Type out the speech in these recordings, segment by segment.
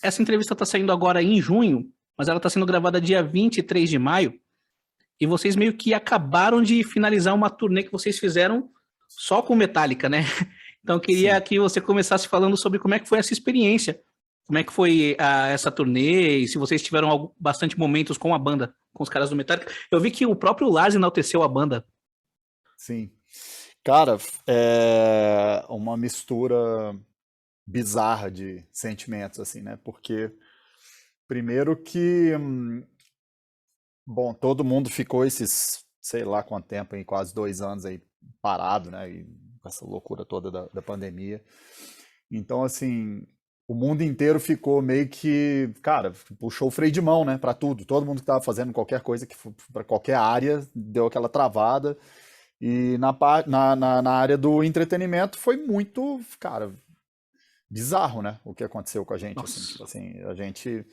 essa entrevista está saindo agora em junho, mas ela está sendo gravada dia 23 de maio, e vocês meio que acabaram de finalizar uma turnê que vocês fizeram só com Metallica, né? Então eu queria Sim. que você começasse falando sobre como é que foi essa experiência, como é que foi essa turnê, e se vocês tiveram bastante momentos com a banda, com os caras do Metallica. Eu vi que o próprio Lars enalteceu a banda. Sim. Cara, é uma mistura bizarra de sentimentos, assim, né? Porque, primeiro que, bom, todo mundo ficou esses, sei lá quanto tempo, aí, quase 2 anos aí parado, né? E com essa loucura toda da pandemia. Então, assim, o mundo inteiro ficou meio que, cara, puxou o freio de mão, né? Pra tudo. Todo mundo que tava fazendo qualquer coisa, que para qualquer área, deu aquela travada. E na área do entretenimento foi muito, cara, bizarro, né? O que aconteceu com a gente, assim. Nossa. Tipo assim, a gente,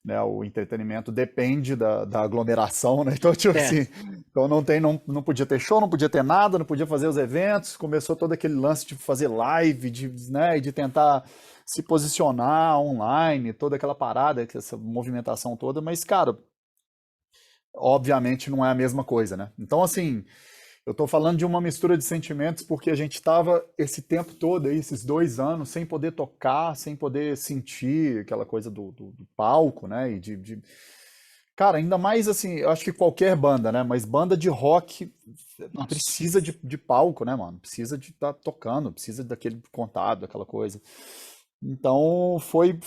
né, o entretenimento depende da aglomeração, né? Então, tipo É, assim, então não podia ter show, não podia ter nada, não podia fazer os eventos. Começou todo aquele lance de fazer live, né, e de tentar se posicionar online, toda aquela parada, essa movimentação toda, mas, cara, obviamente não é a mesma coisa, né? Então, assim, eu tô falando de uma mistura de sentimentos porque a gente tava esse tempo todo aí, esses 2 anos, sem poder tocar, sem poder sentir aquela coisa do palco, né? E Cara, ainda mais assim, eu acho que qualquer banda, né? Mas banda de rock nossa. precisa de palco, né, mano? Precisa de estar tocando, precisa daquele contato, daquela coisa. Então foi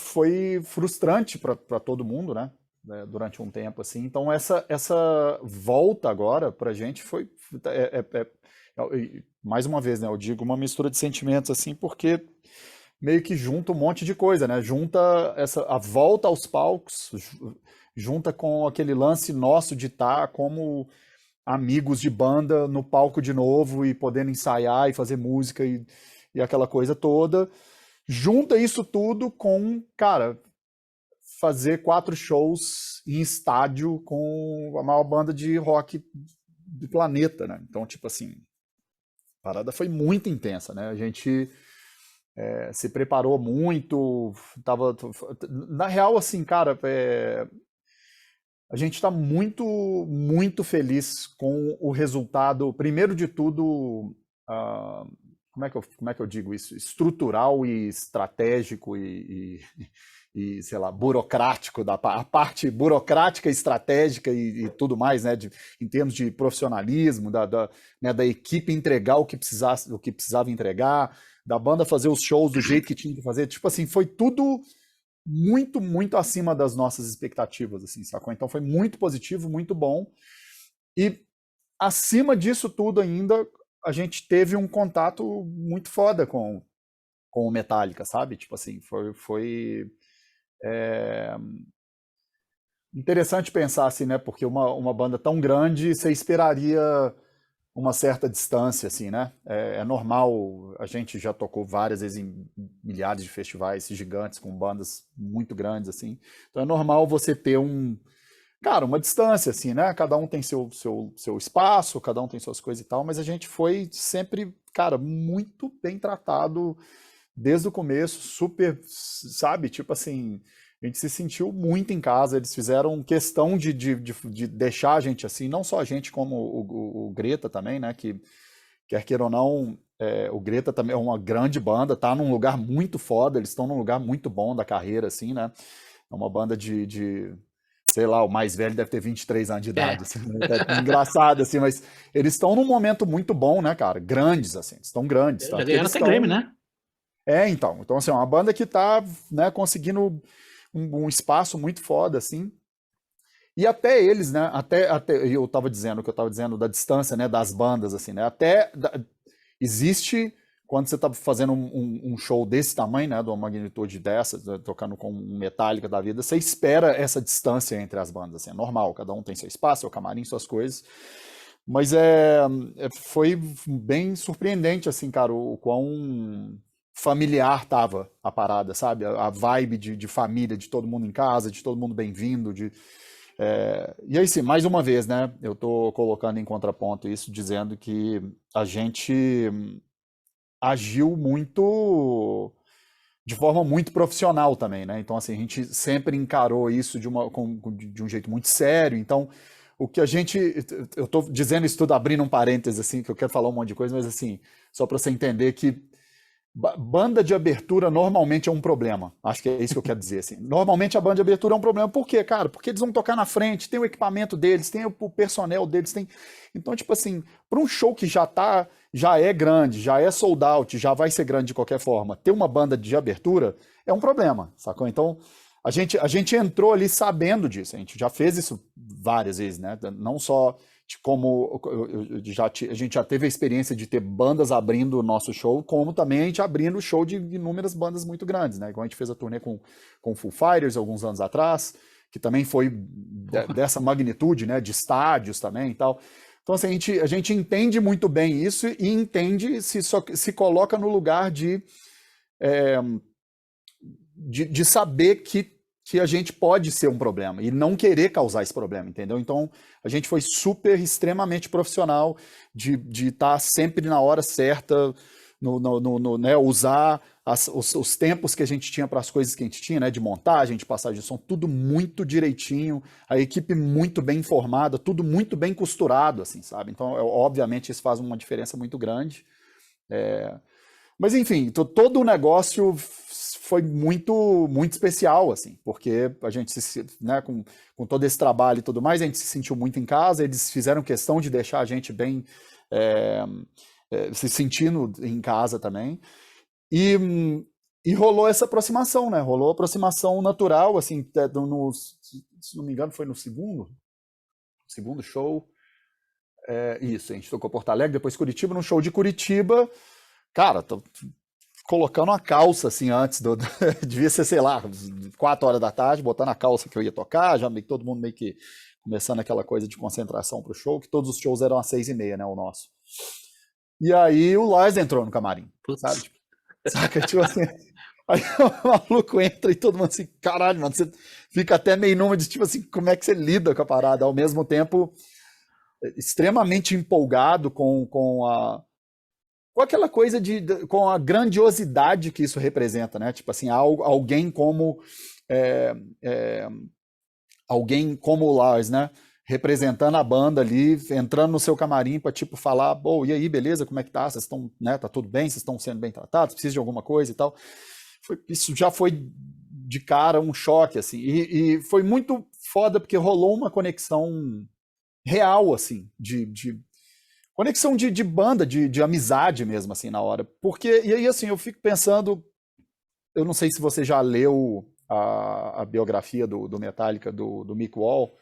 frustrante para todo mundo, né? Durante um tempo assim. Então essa volta agora pra gente foi mais uma vez, né? Eu digo uma mistura de sentimentos assim, porque meio que junta um monte de coisa, né? Junta a volta aos palcos, junta com aquele lance nosso de estar como amigos de banda no palco de novo e podendo ensaiar e fazer música e aquela coisa toda. Junta isso tudo com, cara, fazer 4 shows em estádio com a maior banda de rock do planeta, né? Então, tipo assim, a parada foi muito intensa, né? A gente se preparou muito, tava... Na real, assim, cara, a gente está muito, muito feliz com o resultado, primeiro de tudo, ah, como é que eu digo isso? Estrutural e estratégico e, sei lá, burocrático, a parte burocrática, estratégica e tudo mais, né, em termos de profissionalismo, né, da equipe entregar o que precisava entregar, da banda fazer os shows do jeito que tinha que fazer. Tipo assim, foi tudo muito, muito acima das nossas expectativas, assim, sacou? Então foi muito positivo, muito bom. E acima disso tudo ainda, a gente teve um contato muito foda com o Metallica, sabe? Tipo assim, foi interessante pensar assim, né? Porque uma banda tão grande, você esperaria uma certa distância, assim, né? É normal, a gente já tocou várias vezes em milhares de festivais gigantes com bandas muito grandes, assim. Então é normal você ter cara, uma distância, assim, né? Cada um tem seu espaço, cada um tem suas coisas e tal, mas a gente foi sempre, cara, muito bem tratado desde o começo, super, sabe? Tipo assim, a gente se sentiu muito em casa, eles fizeram questão de deixar a gente assim, não só a gente, como o Greta também, né? Que quer queira ou não, o Greta também é uma grande banda, tá num lugar muito foda, eles estão num lugar muito bom da carreira, assim, né? É uma banda sei lá, o mais velho deve ter 23 anos de É. idade, assim, né? É engraçado, assim, mas eles estão num momento muito bom, né, cara? Grandes, assim, estão grandes, Já tanto que ganharam eles até Grammy, estão né? então assim, é uma banda que tá, né, conseguindo um espaço muito foda, assim, e até eles, né, até eu tava dizendo, o que eu tava dizendo da distância, né, das bandas, assim, né, existe, quando você tá fazendo um show desse tamanho, né, de uma magnitude dessa, né, tocando com um Metallica da vida, você espera essa distância entre as bandas, assim, é normal, cada um tem seu espaço, seu camarim, suas coisas, mas foi bem surpreendente, assim, cara, o quão familiar tava a parada, sabe? A vibe de família, de todo mundo em casa, de todo mundo bem-vindo. E aí, sim, mais uma vez, né? Eu tô colocando em contraponto isso, dizendo que a gente agiu muito de forma muito profissional também, né? Então, assim, a gente sempre encarou isso de um jeito muito sério. Então, o que a gente. Eu estou dizendo isso tudo abrindo um parênteses, assim, que eu quero falar um monte de coisa, mas, assim, só para você entender que banda de abertura normalmente é um problema. Acho que é isso que eu quero dizer, assim. Normalmente a banda de abertura é um problema. Por quê, cara? Porque eles vão tocar na frente, tem o equipamento deles, tem o personnel deles, tem. Então, tipo assim, para um show que já é grande, já é sold out, já vai ser grande de qualquer forma, ter uma banda de abertura é um problema, sacou? Então, a gente entrou ali sabendo disso, a gente já fez isso várias vezes, né? Não só de como a gente já teve a experiência de ter bandas abrindo o nosso show, como também a gente abrindo o show de inúmeras bandas muito grandes, né? Igual a gente fez a turnê com Foo Fighters alguns anos atrás, que também foi dessa magnitude, né? De estádios também e tal. Então, assim, a gente entende muito bem isso e entende, se coloca no lugar de saber que a gente pode ser um problema e não querer causar esse problema, entendeu? Então, a gente foi extremamente profissional de estar sempre na hora certa, né, usar os tempos que a gente tinha para as coisas que a gente tinha, né, de montagem, de passagem de som, tudo muito direitinho, a equipe muito bem informada, tudo muito bem costurado, assim, sabe? Então, obviamente, isso faz uma diferença muito grande. Mas, enfim, todo o negócio foi muito especial, assim, porque a gente, né, com todo esse trabalho e tudo mais, a gente se sentiu muito em casa, eles fizeram questão de deixar a gente bem se sentindo em casa também, e rolou essa aproximação, né, rolou a aproximação natural, assim, se não me engano foi no segundo show, isso, a gente tocou Porto Alegre, depois Curitiba, no show de Curitiba, cara, colocando a calça, assim, antes devia ser, sei lá, 4 horas da tarde, botando a calça que eu ia tocar, já meio que todo mundo meio que começando aquela coisa de concentração pro show, que todos os shows eram às 6h30, né, o nosso. E aí o Lars entrou no camarim, sabe? Tipo, saca? Tipo assim, aí o maluco entra e todo mundo assim, caralho, mano, você fica até meio numa de, tipo assim, como é que você lida com a parada? Ao mesmo tempo, extremamente empolgado com aquela coisa com a grandiosidade que isso representa, né? Tipo assim, alguém como o Lars, né? Representando a banda ali, entrando no seu camarim para tipo falar, pô, e aí, beleza? Como é que tá? Vocês estão, né? Tá tudo bem? Vocês estão sendo bem tratados? Precisa de alguma coisa e tal? Isso já foi de cara um choque, assim, e foi muito foda porque rolou uma conexão real, assim, de conexão de banda, de amizade mesmo, assim, na hora. Porque, e aí, assim, eu fico pensando, eu não sei se você já leu a biografia do Metallica, do Mick Wall.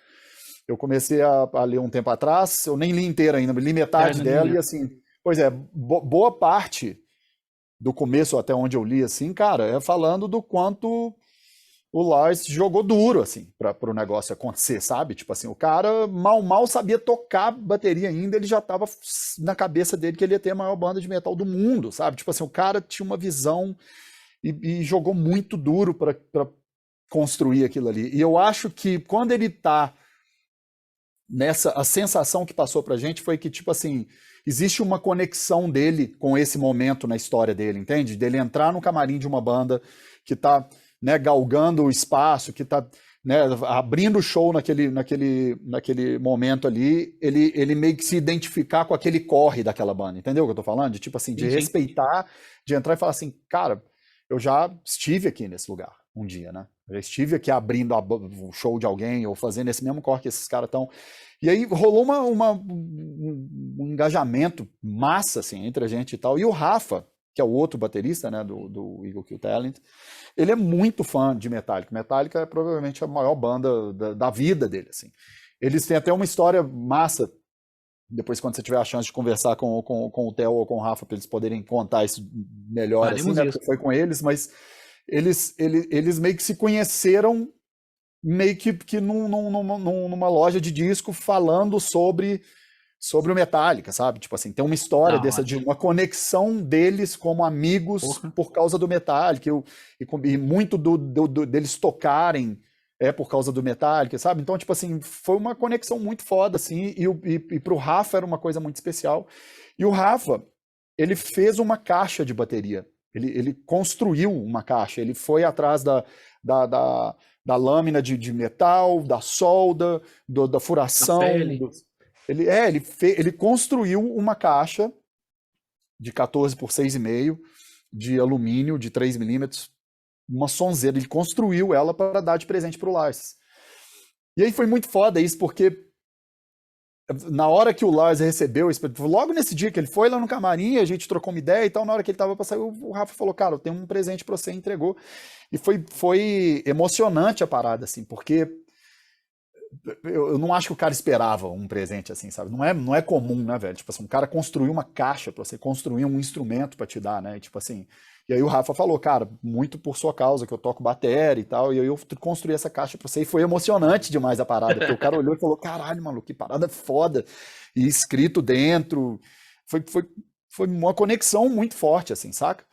Eu comecei a ler um tempo atrás, eu nem li inteira ainda, li metade dela, e assim, pois é, boa parte do começo até onde eu li, assim, cara, é falando do quanto o Lars jogou duro, assim, para o negócio acontecer, sabe? Tipo assim, o cara mal sabia tocar bateria ainda, ele já tava na cabeça dele que ele ia ter a maior banda de metal do mundo, sabe? Tipo assim, o cara tinha uma visão e jogou muito duro para construir aquilo ali. E eu acho que quando ele tá a sensação que passou pra gente foi que, tipo assim, existe uma conexão dele com esse momento na história dele, entende? Dele entrar no camarim de uma banda que tá, né, galgando o espaço, que tá, né, abrindo o show naquele momento ali, ele meio que se identificar com aquele corre daquela banda, entendeu o que eu tô falando? De, tipo assim, de respeitar, de entrar e falar assim, cara, eu já estive aqui nesse lugar um dia, né? Eu já estive aqui abrindo o show de alguém ou fazendo esse mesmo corre que esses caras estão. E aí rolou um engajamento massa, assim, entre a gente e tal. E o Rafa, que é o outro baterista, né, do Eagle Kill Talent, ele é muito fã de Metallica. Metallica é provavelmente a maior banda da vida dele, assim. Eles têm até uma história massa, depois quando você tiver a chance de conversar com o Theo ou com o Rafa, para eles poderem contar isso melhor, assim, né, porque foi com eles, mas eles meio que se conheceram meio que numa loja de disco falando sobre o Metallica, sabe? Tipo assim, tem uma história de uma conexão deles como amigos por causa do Metallica e muito deles tocarem por causa do Metallica, sabe? Então, tipo assim, foi uma conexão muito foda, assim, e pro Rafa era uma coisa muito especial. E o Rafa, ele fez uma caixa de bateria Ele construiu uma caixa, ele foi atrás da, da, da lâmina de metal, da solda, da Da furação. pele. Ele construiu uma caixa de 14 por 6,5 de alumínio de 3 milímetros, uma sonzeira. Ele construiu ela para dar de presente para o Lars. E aí foi muito foda isso, porque na hora que o Lars recebeu, logo nesse dia que ele foi lá no camarim, a gente trocou uma ideia e tal, na hora que ele tava pra sair, o Rafa falou, cara, eu tenho um presente pra você, e entregou. E foi emocionante a parada, assim, porque eu não acho que o cara esperava um presente assim, sabe? Não é comum, né, velho? Tipo assim, um cara construir uma caixa pra você, construir um instrumento pra te dar, né? E, tipo assim, e aí o Rafa falou, cara, muito por sua causa, que eu toco bateria e tal, e aí eu construí essa caixa pra você, e foi emocionante demais a parada, porque o cara olhou e falou, caralho, maluco, que parada foda, e escrito dentro, foi, foi, foi uma conexão muito forte, assim, saca?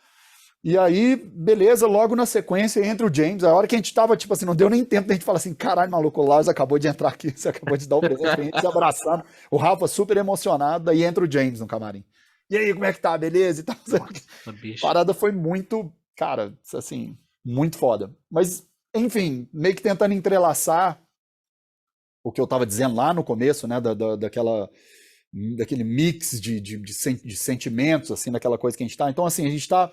E aí, beleza, logo na sequência entra o James. A hora que a gente tava, tipo assim, não deu nem tempo da gente falar assim, caralho, maluco, o Lars acabou de entrar aqui, você acabou de dar o presente pra gente, se abraçando. O Rafa super emocionado, aí entra o James no camarim. E aí, como é que tá? Beleza? E tal. Nossa, A bicho. parada foi muito, cara, assim, muito foda. Mas, enfim, meio que tentando entrelaçar o que eu tava dizendo lá no começo, né, daquele mix de sentimentos, assim, daquela coisa que a gente tá. Então, assim, a gente tá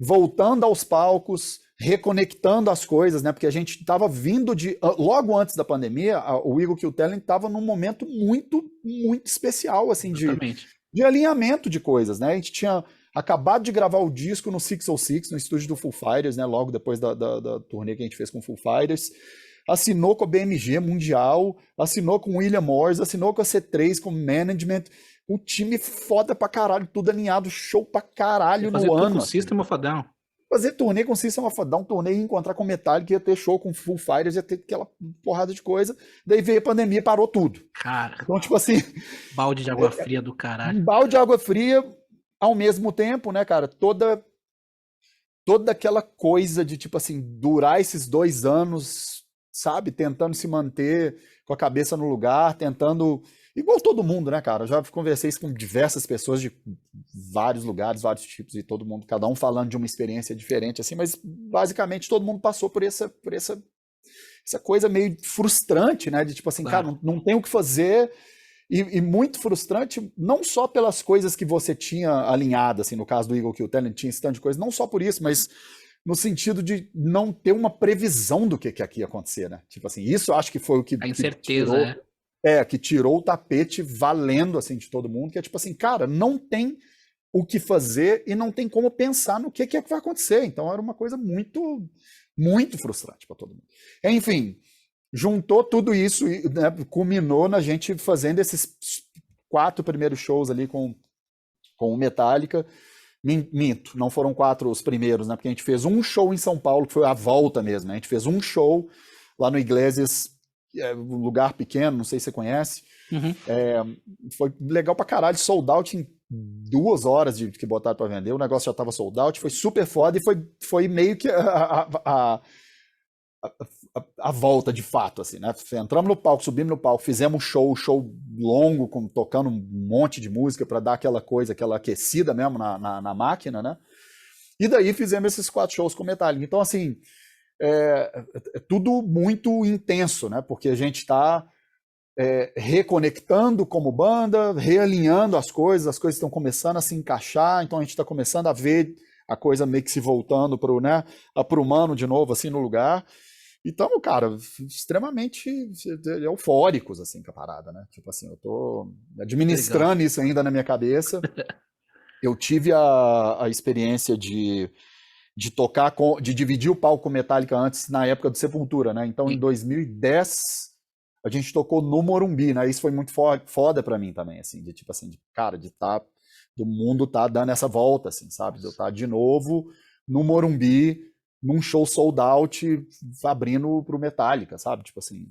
voltando aos palcos, reconectando as coisas, né? Porque a gente estava vindo de. Logo antes da pandemia, o Eagle Kill Talent estava num momento muito, muito especial, assim, Exatamente. de alinhamento de coisas, né? A gente tinha acabado de gravar o disco no 606, no estúdio do Foo Fighters, né? Logo depois da turnê que a gente fez com o Foo Fighters. Assinou com a BMG Mundial, assinou com o William Morris, assinou com a C3, com o Management. O time foda pra caralho, tudo alinhado, show pra Ia caralho fazer no tudo com ano, o assim. System of a Down. Fazer turnê com System of a Down, turnê e encontrar com Metallica, ia ter show com Foo Fighters, ia ter aquela porrada de coisa. Daí veio a pandemia e parou tudo. Cara, Então, tipo assim, balde de água fria do um caralho. balde de água fria, ao mesmo tempo, né, cara, toda aquela coisa de, tipo assim, durar esses 2 anos, sabe, tentando se manter com a cabeça no lugar, tentando. Igual todo mundo, né, cara? Eu já conversei isso com diversas pessoas de vários lugares, vários tipos, e todo mundo, cada um falando de uma experiência diferente, assim, mas basicamente todo mundo passou essa coisa meio frustrante, né? De tipo assim, cara, Claro. não tem o que fazer. E muito frustrante, não só pelas coisas que você tinha alinhado, assim, no caso do Eagle Kill Talent, tinha esse tanto de coisa, não só por isso, mas no sentido de não ter uma previsão do que aqui ia acontecer, né? Tipo assim, isso eu acho que foi o A que incerteza, tirou, é. que tirou o tapete valendo, assim, de todo mundo, que é tipo assim, cara, não tem o que fazer e não tem como pensar no que é que vai acontecer. Então era uma coisa muito, muito frustrante para todo mundo. Enfim, juntou tudo isso e, né, culminou na gente fazendo esses 4 primeiros shows ali com o Metallica. Minto, não foram 4 os primeiros, né? Porque a gente fez um show em São Paulo, que foi a volta mesmo, né? A gente fez um show lá no Iglesias, um lugar pequeno, não sei se você conhece. Uhum. Foi legal pra caralho, sold out em 2 horas de que botaram pra vender. O negócio já tava sold out, foi super foda e foi meio que a volta de fato, assim, né? Entramos no palco, subimos no palco, fizemos um show longo, tocando um monte de música para dar aquela coisa, aquela aquecida mesmo na máquina, né? E daí fizemos esses 4 shows com Metallica. Então, assim, é tudo muito intenso, né? Porque a gente está reconectando como banda, realinhando as coisas estão começando a se encaixar, então a gente está começando a ver a coisa meio que se voltando para o, né, aprumando de novo, assim, no lugar. Então, cara, extremamente eufóricos, assim, com a parada, né? Tipo assim, eu tô Legal. administrando isso ainda na minha cabeça. Eu tive a experiência de tocar, de dividir o palco com Metallica antes, na época do Sepultura, né? Então, em E, 2010, a gente tocou no Morumbi, né? Isso foi muito foda pra mim também, assim, de tipo assim, cara, do mundo tá dando essa volta, assim, sabe? De eu estar de novo no Morumbi, num show sold out, abrindo pro Metallica, sabe? Tipo assim,